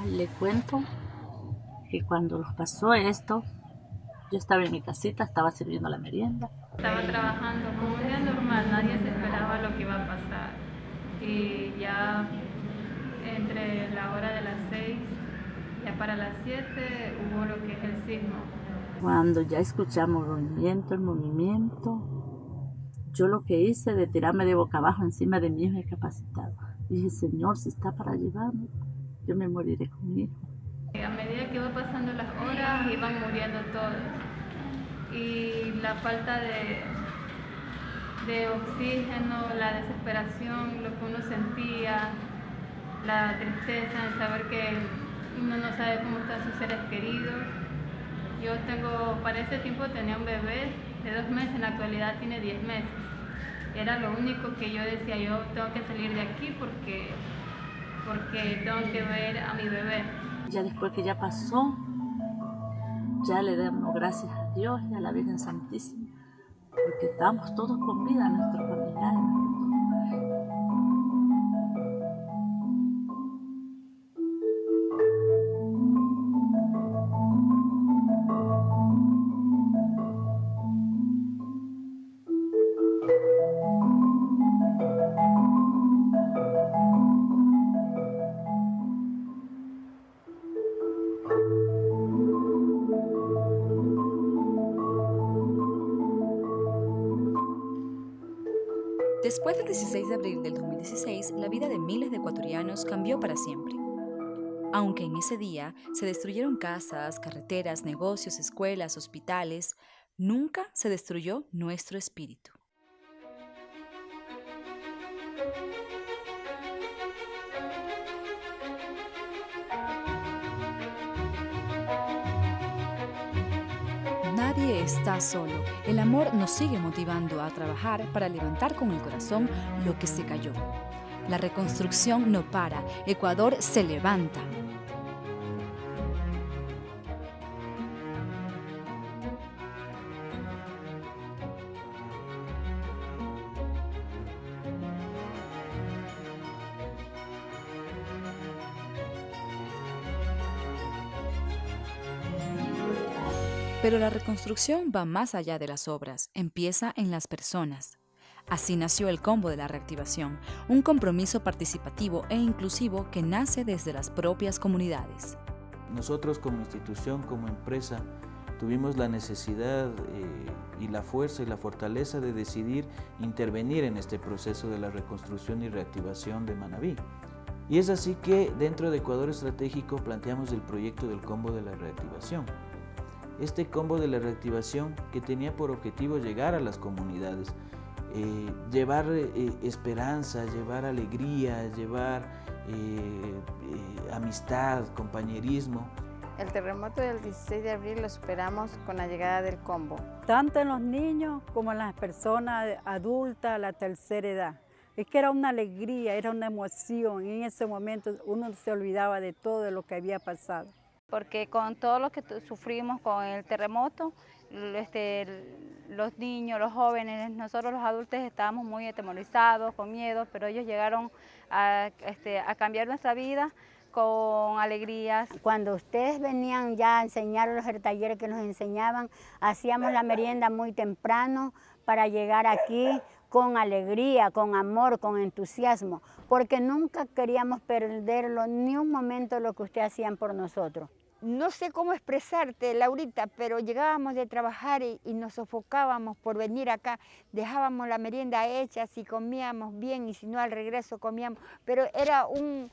Le cuento que cuando nos pasó esto, yo estaba en mi casita, estaba sirviendo la merienda. Estaba trabajando como un día normal, nadie se esperaba lo que iba a pasar. Y ya entre la hora de las 6, ya para las 7 hubo lo que es el sismo. Cuando ya escuchamos el movimiento, yo lo que hice de tirarme de boca abajo encima de mi hijo incapacitado. Dije, Señor, si está para llevarme, yo me moriré con mi hijo. A medida que iban pasando las horas, iban muriendo todos. Y la falta de oxígeno, la desesperación, lo que uno sentía, la tristeza en saber que uno no sabe cómo están sus seres queridos. Para ese tiempo tenía un bebé de 2 meses, en la actualidad tiene 10 meses. Era lo único que yo decía, yo tengo que salir de aquí porque tengo que ver a mi bebé. Ya después que ya pasó, ya le damos gracias a Dios y a la Virgen Santísima, porque estamos todos con vida, nuestros familiares. Después del 16 de abril del 2016, la vida de miles de ecuatorianos cambió para siempre. Aunque en ese día se destruyeron casas, carreteras, negocios, escuelas, hospitales, nunca se destruyó nuestro espíritu. Nadie está solo. El amor nos sigue motivando a trabajar para levantar con el corazón lo que se cayó. La reconstrucción no para. Ecuador se levanta. Pero la reconstrucción va más allá de las obras, empieza en las personas. Así nació el Combo de la Reactivación, un compromiso participativo e inclusivo que nace desde las propias comunidades. Nosotros como institución, como empresa, tuvimos la necesidad y la fuerza y la fortaleza de decidir intervenir en este proceso de la reconstrucción y reactivación de Manabí. Y es así que dentro de Ecuador Estratégico planteamos el proyecto del Combo de la Reactivación. Este Combo de la Reactivación que tenía por objetivo llegar a las comunidades, llevar esperanza, llevar alegría, llevar amistad, compañerismo. El terremoto del 16 de abril lo superamos con la llegada del Combo. Tanto en los niños como en las personas adultas, la tercera edad. Es que era una alegría, era una emoción. Y en ese momento uno se olvidaba de todo lo que había pasado. Porque con todo lo que sufrimos con el terremoto, los niños, los jóvenes, nosotros los adultos estábamos muy atemorizados, con miedo, pero ellos llegaron a cambiar nuestra vida con alegrías. Cuando ustedes venían ya a enseñarnos el taller que nos enseñaban, hacíamos la merienda muy temprano para llegar aquí con alegría, con amor, con entusiasmo, porque nunca queríamos perderlo ni un momento lo que ustedes hacían por nosotros. No sé cómo expresarte, Laurita, pero llegábamos de trabajar y nos sofocábamos por venir acá. Dejábamos la merienda hecha, si comíamos bien y si no al regreso comíamos. Pero era una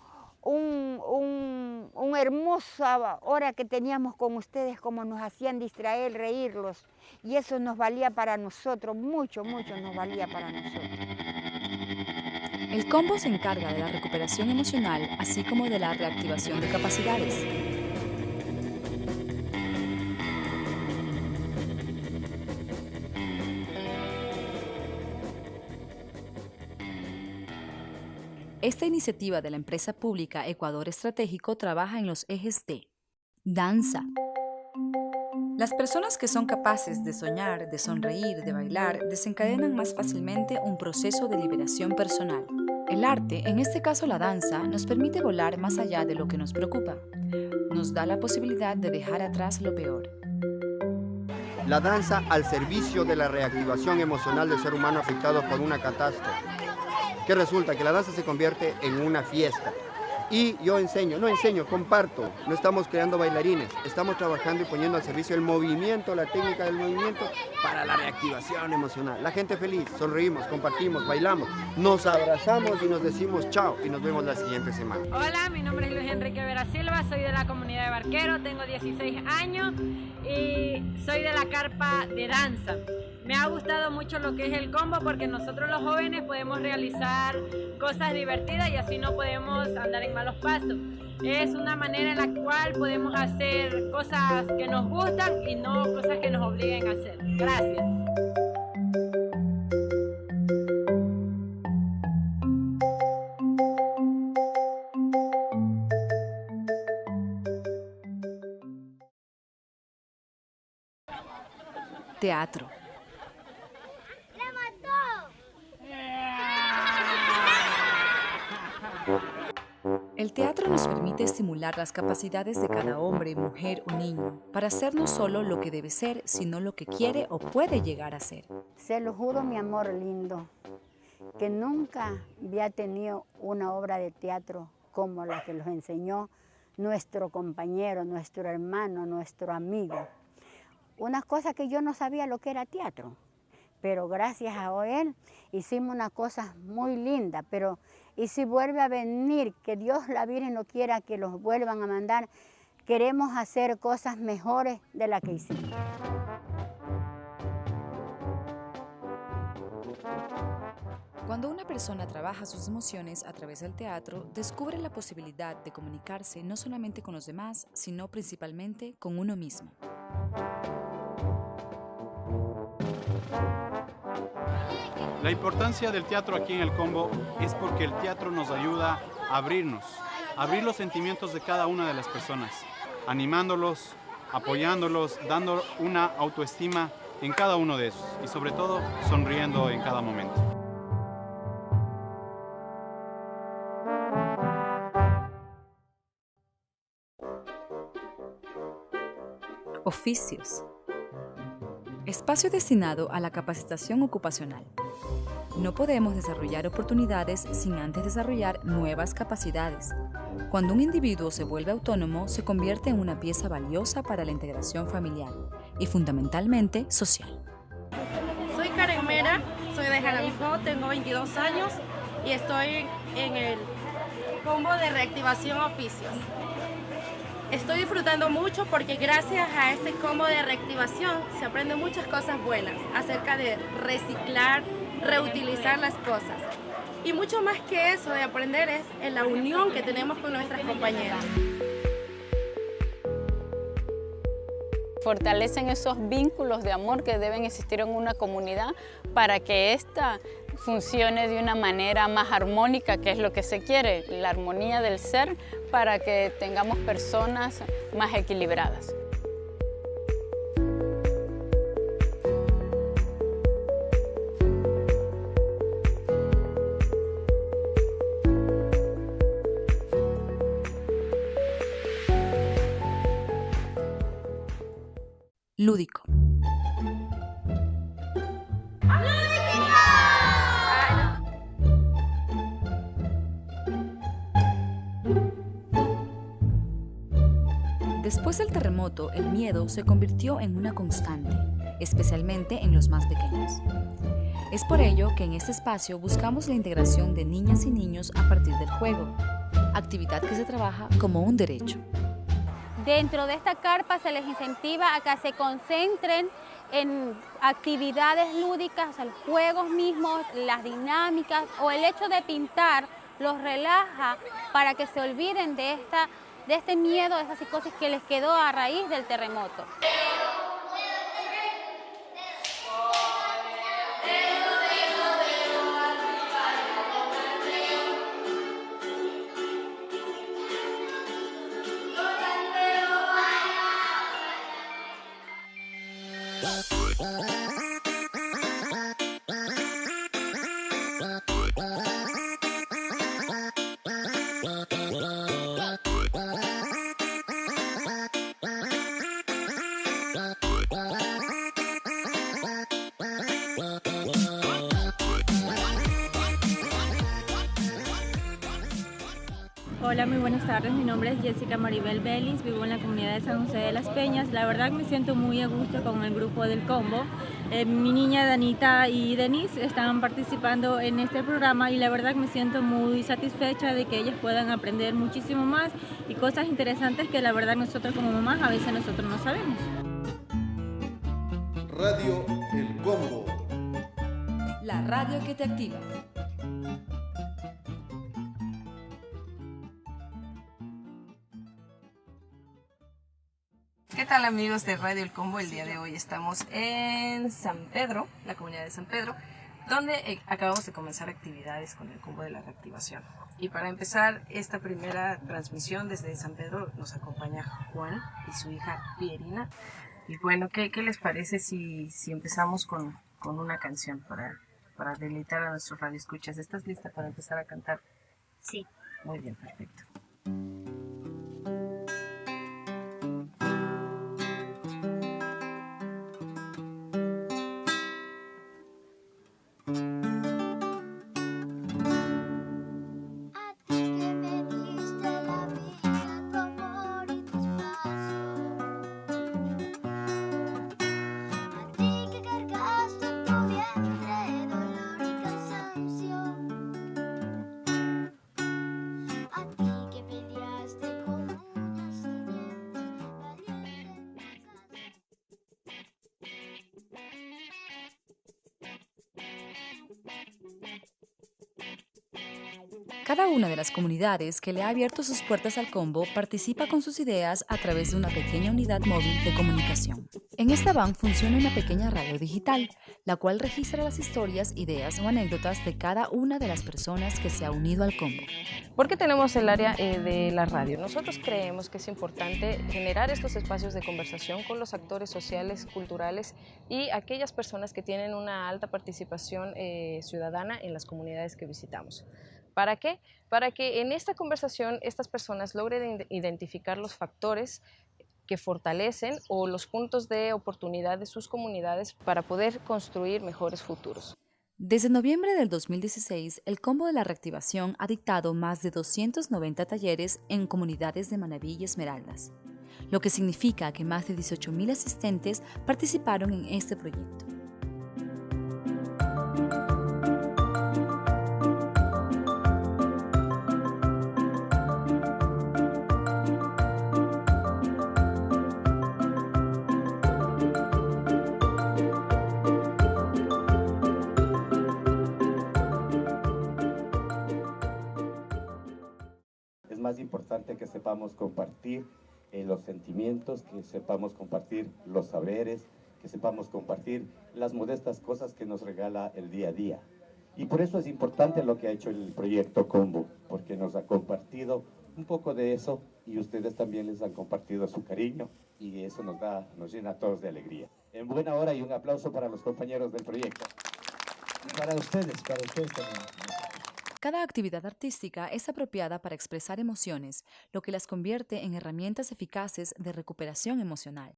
hermosa hora que teníamos con ustedes, como nos hacían distraer, reírlos. Y eso nos valía para nosotros, mucho, mucho nos valía para nosotros. El Combo se encarga de la recuperación emocional, así como de la reactivación de capacidades. Esta iniciativa de la empresa pública Ecuador Estratégico trabaja en los ejes de danza. Las personas que son capaces de soñar, de sonreír, de bailar, desencadenan más fácilmente un proceso de liberación personal. El arte, en este caso la danza, nos permite volar más allá de lo que nos preocupa. Nos da la posibilidad de dejar atrás lo peor. La danza al servicio de la reactivación emocional del ser humano afectado por una catástrofe. Que resulta que la danza se convierte en una fiesta. Y yo comparto. No estamos creando bailarines, estamos trabajando y poniendo al servicio el movimiento, la técnica del movimiento para la reactivación emocional. La gente feliz, sonreímos, compartimos, bailamos, nos abrazamos y nos decimos chao y nos vemos la siguiente semana. Hola, mi nombre es Luis Enrique Vera Silva, soy de la comunidad de Barquero, tengo 16 años y soy de la carpa de danza. Me ha gustado mucho lo que es el combo porque nosotros los jóvenes podemos realizar cosas divertidas y así no podemos andar en malos pasos. Es una manera en la cual podemos hacer cosas que nos gustan y no cosas que nos obliguen a hacer. Gracias. Teatro. El teatro nos permite estimular las capacidades de cada hombre, mujer o niño para ser no solo lo que debe ser, sino lo que quiere o puede llegar a ser. Se lo juro, mi amor lindo, que nunca había tenido una obra de teatro como la que nos enseñó nuestro compañero, nuestro hermano, nuestro amigo. Una cosa que yo no sabía lo que era teatro, pero gracias a él hicimos una cosa muy linda, pero y si vuelve a venir, que Dios la Virgen no quiera que los vuelvan a mandar, queremos hacer cosas mejores de las que hicimos. Cuando una persona trabaja sus emociones a través del teatro, descubre la posibilidad de comunicarse no solamente con los demás, sino principalmente con uno mismo. La importancia del teatro aquí en el Combo es porque el teatro nos ayuda a abrir los sentimientos de cada una de las personas, animándolos, apoyándolos, dando una autoestima en cada uno de esos y sobre todo sonriendo en cada momento. Oficios. Espacio destinado a la capacitación ocupacional. No podemos desarrollar oportunidades sin antes desarrollar nuevas capacidades. Cuando un individuo se vuelve autónomo, se convierte en una pieza valiosa para la integración familiar y fundamentalmente social. Soy Karen Mera, soy de Jaramillo, tengo 22 años y estoy en el combo de reactivación oficios. Estoy disfrutando mucho porque gracias a este combo de reactivación se aprenden muchas cosas buenas acerca de reciclar, reutilizar las cosas. Y mucho más que eso de aprender es en la unión que tenemos con nuestras compañeras. Fortalecen esos vínculos de amor que deben existir en una comunidad para que ésta funcione de una manera más armónica, que es lo que se quiere, la armonía del ser, para que tengamos personas más equilibradas. Lúdico. Después del terremoto, el miedo se convirtió en una constante, especialmente en los más pequeños. Es por ello que en este espacio buscamos la integración de niñas y niños a partir del juego, actividad que se trabaja como un derecho. Dentro de esta carpa se les incentiva a que se concentren en actividades lúdicas, o sea, los juegos mismos, las dinámicas o el hecho de pintar los relaja para que se olviden de este miedo, de esa psicosis que les quedó a raíz del terremoto. Hola, muy buenas tardes. Mi nombre es Jessica Maribel Vélez, vivo en la comunidad de San José de las Peñas. La verdad me siento muy a gusto con el grupo del Combo. Mi niña Danita y Denise están participando en este programa y la verdad me siento muy satisfecha de que ellas puedan aprender muchísimo más y cosas interesantes que la verdad nosotros como mamás a veces nosotros no sabemos. Radio El Combo. La radio que te activa. ¿Qué tal amigos de Radio El Combo? El día de hoy estamos en San Pedro, la comunidad de San Pedro, donde acabamos de comenzar actividades con el Combo de la Reactivación. Y para empezar esta primera transmisión desde San Pedro nos acompaña Juan y su hija Pierina. Y bueno, ¿qué les parece si empezamos con una canción para deleitar a nuestros radioescuchas? ¿Estás lista para empezar a cantar? Sí. Muy bien, perfecto. Cada una de las comunidades que le ha abierto sus puertas al Combo participa con sus ideas a través de una pequeña unidad móvil de comunicación. En esta van funciona una pequeña radio digital, la cual registra las historias, ideas o anécdotas de cada una de las personas que se ha unido al Combo. ¿Por qué tenemos el área de la radio? Nosotros creemos que es importante generar estos espacios de conversación con los actores sociales, culturales y aquellas personas que tienen una alta participación ciudadana en las comunidades que visitamos. ¿Para qué? Para que en esta conversación estas personas logren identificar los factores que fortalecen o los puntos de oportunidad de sus comunidades para poder construir mejores futuros. Desde noviembre del 2016, el Combo de la Reactivación ha dictado más de 290 talleres en comunidades de Manaví y Esmeraldas, lo que significa que más de 18.000 asistentes participaron en este proyecto. Más importante que sepamos compartir los sentimientos, que sepamos compartir los saberes, que sepamos compartir las modestas cosas que nos regala el día a día. Y por eso es importante lo que ha hecho el proyecto Combo, porque nos ha compartido un poco de eso y ustedes también les han compartido su cariño y eso nos llena a todos de alegría. En buena hora y un aplauso para los compañeros del proyecto. Y para ustedes también. Cada actividad artística es apropiada para expresar emociones, lo que las convierte en herramientas eficaces de recuperación emocional.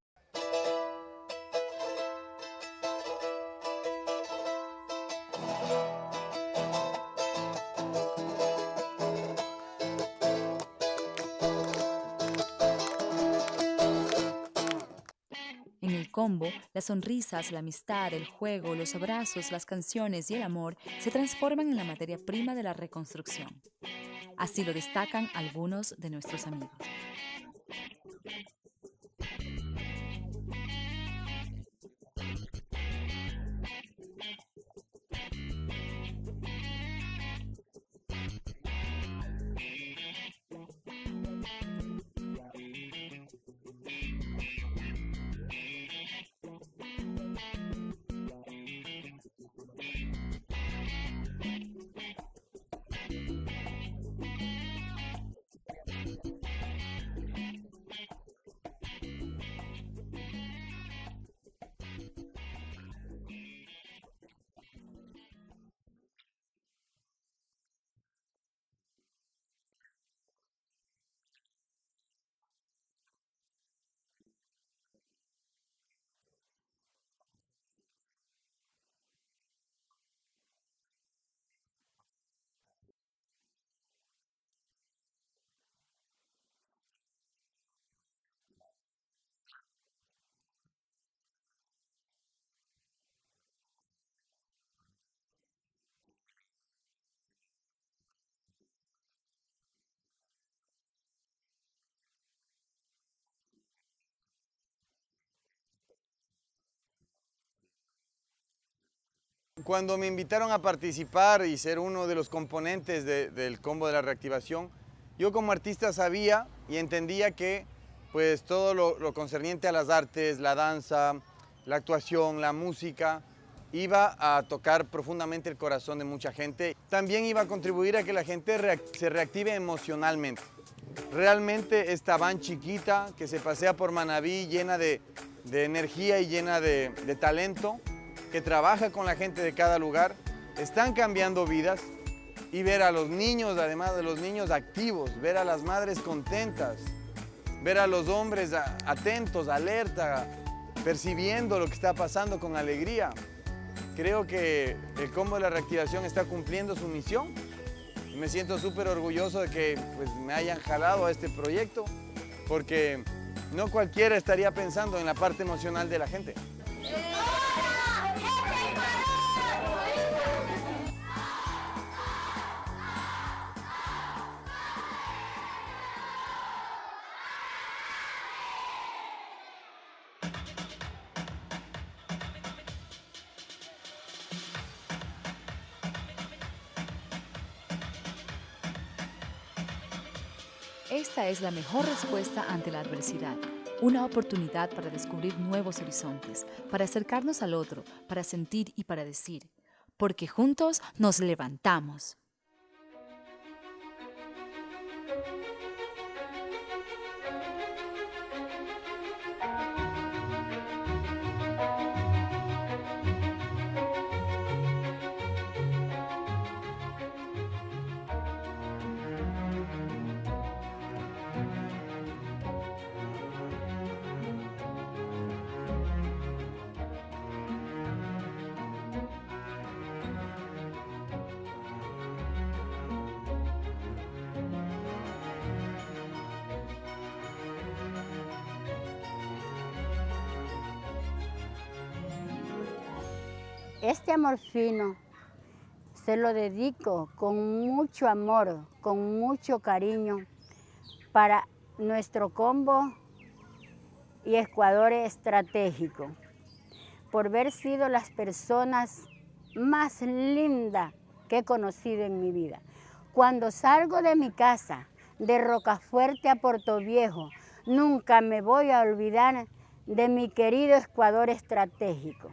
En el Combo, las sonrisas, la amistad, el juego, los abrazos, las canciones y el amor se transforman en la materia prima de la reconstrucción. Así lo destacan algunos de nuestros amigos. Cuando me invitaron a participar y ser uno de los componentes del combo de la reactivación, yo como artista sabía y entendía que pues todo lo concerniente a las artes, la danza, la actuación, la música, iba a tocar profundamente el corazón de mucha gente. También iba a contribuir a que la gente se reactive emocionalmente. Realmente esta van chiquita que se pasea por Manabí llena de energía y llena de talento, que trabaja con la gente de cada lugar, están cambiando vidas, y ver a los niños, además de los niños activos, ver a las madres contentas, ver a los hombres atentos, alerta, percibiendo lo que está pasando con alegría. Creo que el combo de la reactivación está cumpliendo su misión y me siento súper orgulloso de que pues, me hayan jalado a este proyecto, porque no cualquiera estaría pensando en la parte emocional de la gente. Esta es la mejor respuesta ante la adversidad, una oportunidad para descubrir nuevos horizontes, para acercarnos al otro, para sentir y para decir, porque juntos nos levantamos. Este amor fino se lo dedico con mucho amor, con mucho cariño para nuestro combo y Ecuador estratégico, por haber sido las personas más lindas que he conocido en mi vida. Cuando salgo de mi casa, de Rocafuerte a Portoviejo, nunca me voy a olvidar de mi querido Ecuador estratégico.